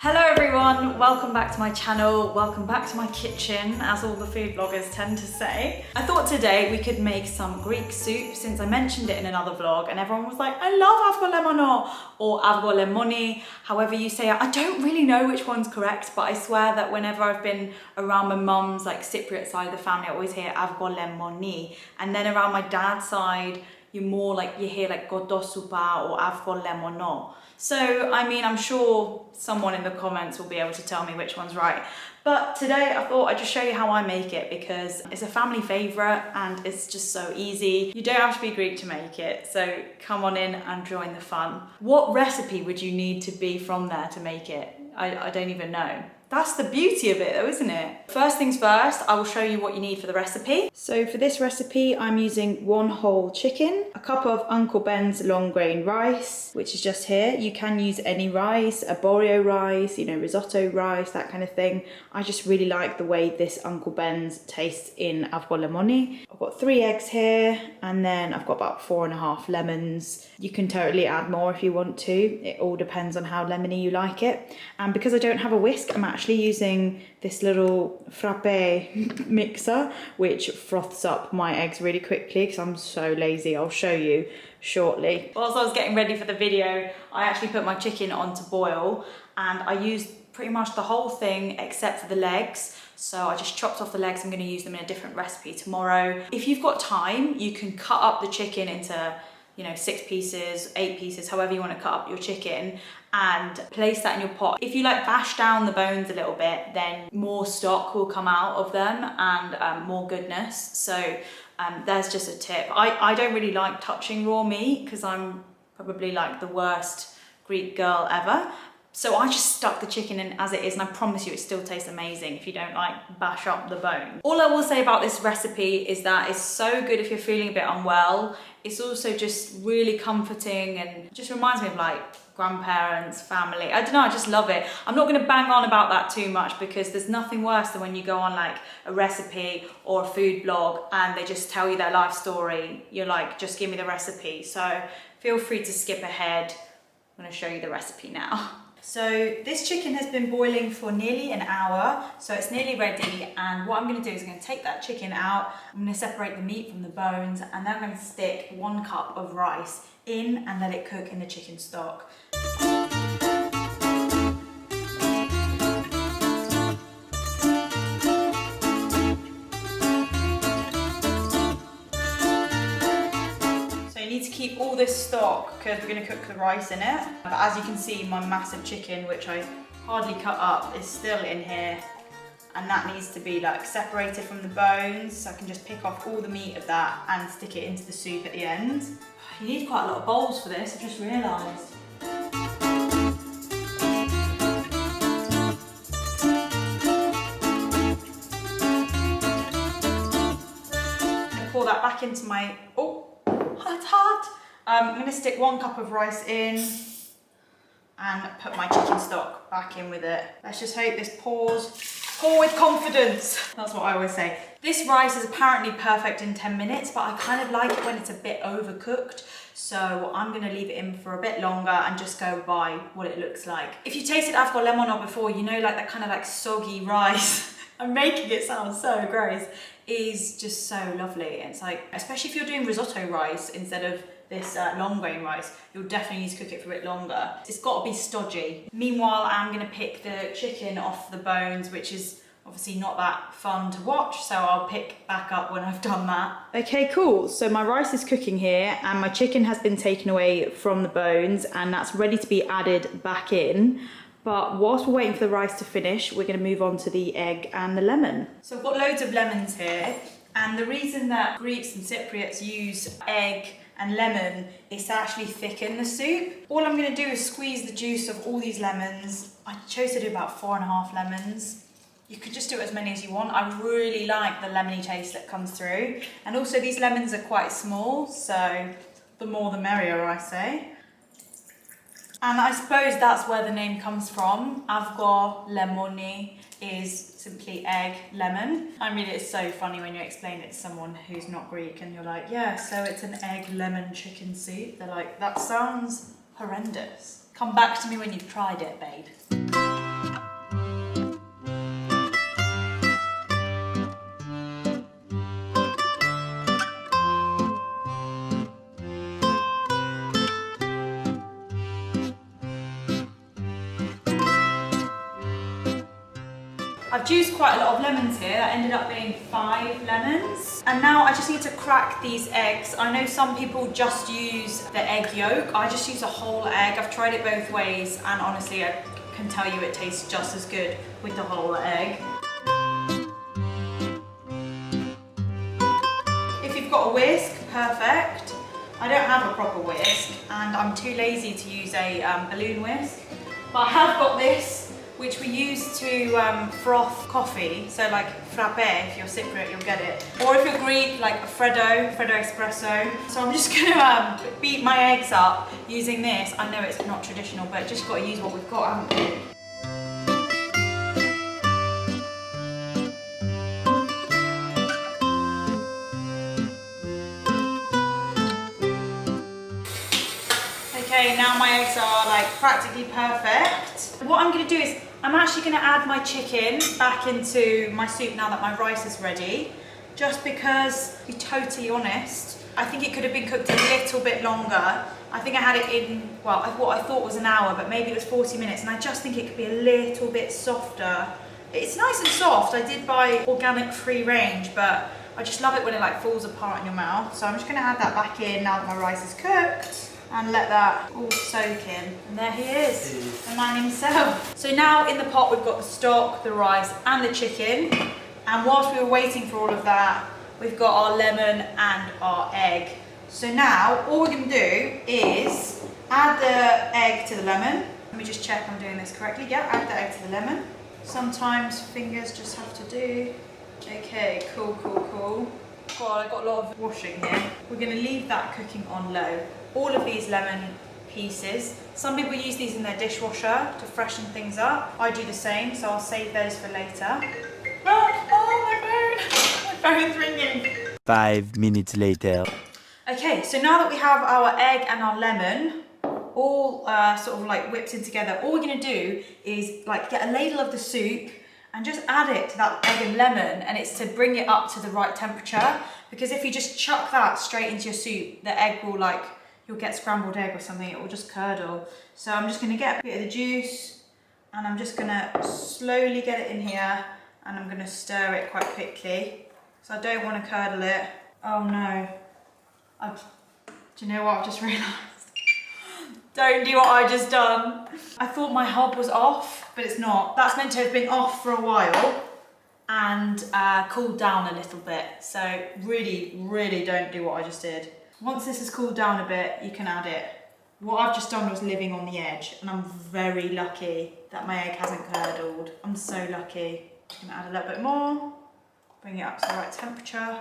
Hello everyone, welcome back to my channel, welcome back to my kitchen, as all the food bloggers tend to say. I thought today we could make some Greek soup since I mentioned it in another vlog and everyone was like, I love avgolemono or avgolemoni, however you say it. I don't really know which one's correct, but I swear that whenever I've been around my mum's like Cypriot side of the family, I always hear avgolemoni. And then around my dad's side, you hear like godosupa or avgolemono. So, I mean, I'm sure someone in the comments will be able to tell me which one's right. But today I thought I'd just show you how I make it because it's a family favorite and it's just so easy. You don't have to be Greek to make it, so come on in and join the fun. What recipe would you need to be from there to make it? I don't even know. That's the beauty of it though, isn't it? First things first, I will show you what you need for the recipe. So for this recipe, I'm using 1 whole chicken, a cup of Uncle Ben's long grain rice, which is just here. You can use any rice, arborio rice, risotto rice, that kind of thing. I just really like the way this Uncle Ben's tastes in avgolemoni. I've got 3 eggs here, and then I've got about 4.5 lemons. You can totally add more if you want to. It all depends on how lemony you like it. And because I don't have a whisk, I'm actually using this little frappe mixer, which froths up my eggs really quickly because I'm so lazy. I'll show you shortly. Whilst I was getting ready for the video, I actually put my chicken on to boil and I used pretty much the whole thing except for the legs. So I just chopped off the legs. I'm going to use them in a different recipe tomorrow. If you've got time, you can cut up the chicken into 6 pieces, 8 pieces, however you want to cut up your chicken, and place that in your pot. If you bash down the bones a little bit, then more stock will come out of them and more goodness. So there's just a tip. I don't really like touching raw meat because I'm probably like the worst Greek girl ever. So I just stuck the chicken in as it is, and I promise you it still tastes amazing if you don't bash up the bone. All I will say about this recipe is that it's so good if you're feeling a bit unwell. It's also just really comforting and just reminds me of grandparents, family. I don't know, I just love it. I'm not gonna bang on about that too much because there's nothing worse than when you go on a recipe or a food blog and they just tell you their life story. You're like, just give me the recipe. So feel free to skip ahead. I'm gonna show you the recipe now. So this chicken has been boiling for nearly an hour, so it's nearly ready, and what I'm going to do is I'm going to take that chicken out, I'm going to separate the meat from the bones, and then I'm going to stick 1 cup of rice in and let it cook in the chicken stock. To keep all this stock because we're going to cook the rice in it, but as you can see, my massive chicken, which I hardly cut up, is still in here, and that needs to be separated from the bones, so I can just pick off all the meat of that and stick it into the soup at the end. You need quite a lot of bowls for this, I just realised. Pour that back into my hot. I'm going to stick 1 cup of rice in and put my chicken stock back in with it. Let's just hope this pours. Pour with confidence. That's what I always say. This rice is apparently perfect in 10 minutes, but I kind of like it when it's a bit overcooked. So I'm going to leave it in for a bit longer and just go by what it looks like. If you tasted avgolemono before, you know that kind of soggy rice. I'm making it sound so gross. Is just so lovely. It's especially if you're doing risotto rice instead of this long grain rice, you'll definitely need to cook it for a bit longer. It's got to be stodgy. Meanwhile, I'm going to pick the chicken off the bones, which is obviously not that fun to watch, so I'll pick back up when I've done that. Okay, cool. So my rice is cooking here and my chicken has been taken away from the bones and that's ready to be added back in. But whilst we're waiting for the rice to finish, we're going to move on to the egg and the lemon. So I've got loads of lemons here, and the reason that Greeks and Cypriots use egg and lemon is to actually thicken the soup. All I'm going to do is squeeze the juice of all these lemons. I chose to do about 4.5 lemons. You could just do as many as you want. I really like the lemony taste that comes through. And also these lemons are quite small, so the more the merrier, I say. And I suppose that's where the name comes from. Avgolemoni is simply egg, lemon. I mean, it's so funny when you explain it to someone who's not Greek and you're like, yeah, so it's an egg, lemon, chicken soup. They're like, that sounds horrendous. Come back to me when you've tried it, babe. I've juiced quite a lot of lemons here. That ended up being 5 lemons. And now I just need to crack these eggs. I know some people just use the egg yolk. I just use a whole egg. I've tried it both ways, and honestly, I can tell you it tastes just as good with the whole egg. If you've got a whisk, perfect. I don't have a proper whisk, and I'm too lazy to use a balloon whisk. But I have got this, which we use to froth coffee. So like frappe, if you're Cypriot, you'll get it. Or if you're Greek, like Freddo espresso. So I'm just gonna beat my eggs up using this. I know it's not traditional, but just gotta use what we've got, haven't we? Okay, now my eggs are like practically perfect. What I'm gonna do is, I'm actually gonna add my chicken back into my soup now that my rice is ready. Just because, to be totally honest, I think it could have been cooked a little bit longer. I think I had it in, well, what I thought was an hour, but maybe it was 40 minutes, and I just think it could be a little bit softer. It's nice and soft. I did buy organic free range, but I just love it when it like falls apart in your mouth. So I'm just gonna add that back in now that my rice is cooked, and let that all soak in. And there he is, the man himself. So now in the pot we've got the stock, the rice and the chicken. And whilst we were waiting for all of that, we've got our lemon and our egg. So now all we're gonna do is add the egg to the lemon. Let me just check I'm doing this correctly. Yeah, add the egg to the lemon. Sometimes fingers just have to do. Okay, cool. God, I've got a lot of washing here. We're gonna leave that cooking on low. All of these lemon pieces. Some people use these in their dishwasher to freshen things up. I do the same, so I'll save those for later. Oh, my phone! My phone's ringing. 5 minutes later. Okay, so now that we have our egg and our lemon all sort of like whipped in together, all we're gonna do is like get a ladle of the soup and just add it to that egg and lemon, and it's to bring it up to the right temperature, because if you just chuck that straight into your soup, the egg will like, you'll get scrambled egg or something, it will just curdle. So I'm just gonna get a bit of the juice, and I'm just gonna slowly get it in here, and I'm gonna stir it quite quickly. So I don't wanna curdle it. Oh no. Do you know what I've just realised? Don't do what I just done. I thought my hob was off, but it's not. That's meant to have been off for a while and cooled down a little bit. So really don't do what I just did. Once this has cooled down a bit, you can add it. What I've just done was living on the edge, and I'm very lucky that my egg hasn't curdled. I'm so lucky. I'm gonna add a little bit more, bring it up to the right temperature,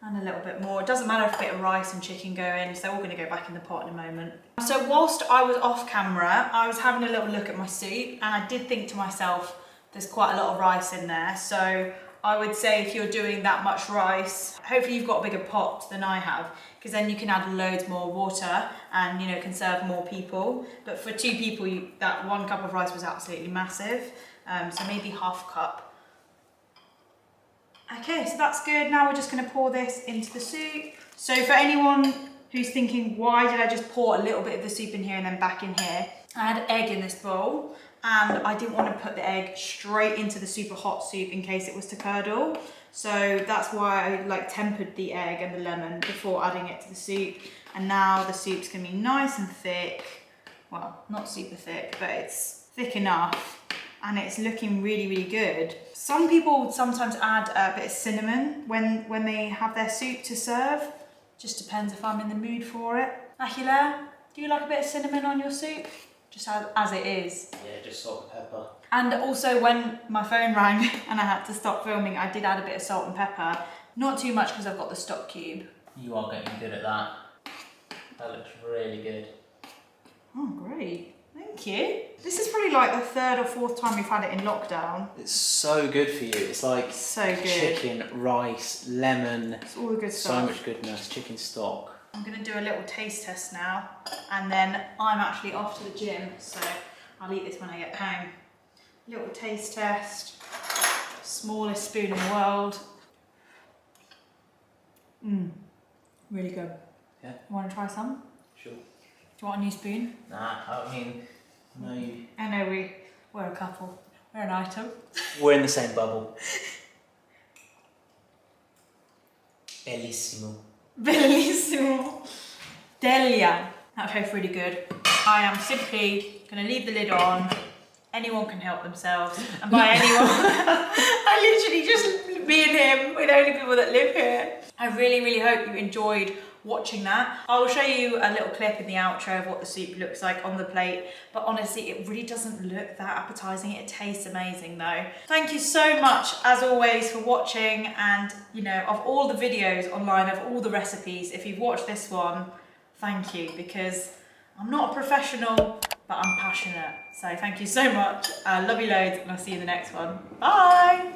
and a little bit more. It doesn't matter if a bit of rice and chicken go in, so they're all gonna go back in the pot in a moment. So whilst I was off camera, I was having a little look at my soup, and I did think to myself, there's quite a lot of rice in there. So I would say if you're doing that much rice, hopefully you've got a bigger pot than I have, because then you can add loads more water and, you know, can serve more people. But for 2 people, that 1 cup of rice was absolutely massive. So maybe half a cup. Okay, so that's good. Now we're just gonna pour this into the soup. So for anyone who's thinking, why did I just pour a little bit of the soup in here and then back in here? I had egg in this bowl, and I didn't want to put the egg straight into the super hot soup in case it was to curdle. So that's why I like tempered the egg and the lemon before adding it to the soup. And now the soup's gonna be nice and thick. Well, not super thick, but it's thick enough. And it's looking really good. Some people would sometimes add a bit of cinnamon when they have their soup to serve. Just depends if I'm in the mood for it. Achille, do you like a bit of cinnamon on your soup? Just as it is. Yeah, just salt and pepper. And also when my phone rang and I had to stop filming, I did add a bit of salt and pepper. Not too much because I've got the stock cube. You are getting good at that. That looks really good. Oh, great. Thank you. This is probably like the 3rd or 4th time we've had it in lockdown. It's so good for you. It's like so good. Chicken, rice, lemon. It's all the good stuff. So much goodness. Chicken stock. I'm going to do a little taste test now, and then I'm actually off to the gym, so I'll eat this when I get home. Little taste test. Smallest spoon in the world. Really good. Yeah. You want to try some? Sure. Do you want a new spoon? Nah, I mean, no. I know we're a couple. We're an item. We're in the same bubble. Bellissimo. Bellissimo. Delia. That tastes really good. I am simply going to leave the lid on. Anyone can help themselves. And by anyone, I literally just, me and him, we're the only people that live here. I really, really hope you enjoyed watching that. I will show you a little clip in the outro of what the soup looks like on the plate, but honestly, it really doesn't look that appetizing. It tastes amazing though. Thank you so much, as always, for watching, and you know, of all the videos online, of all the recipes, if you've watched this one, thank you, because I'm not a professional, but I'm passionate. So thank you so much. I love you loads, and I'll see you in the next one. Bye!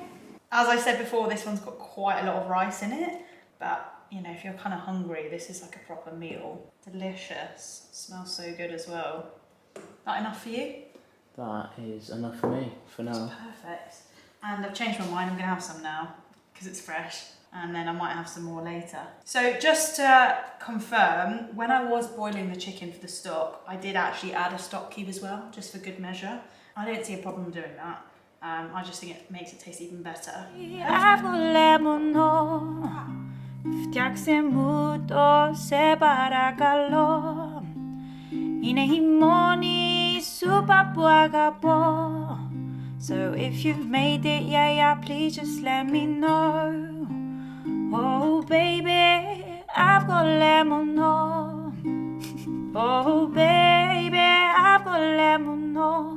As I said before, this one's got quite a lot of rice in it, but you know, if you're kind of hungry, this is like a proper meal. Delicious. Smells so good as well. That enough for you? That is enough for me for now. That's perfect. And I've changed my mind, I'm gonna have some now because it's fresh, and then I might have some more later. So just to confirm, when I was boiling the chicken for the stock, I did actually add a stock cube as well, just for good measure. I don't see a problem doing that. I just think it makes it taste even better. Avgolemono. Φτιάξε μου το σε παρακαλώ. Είναι η μόνη σούπα που αγαπώ. So if you've made it, yeah, please just let me know. Oh baby, αυγολεμονο. Oh baby, αυγολεμονο.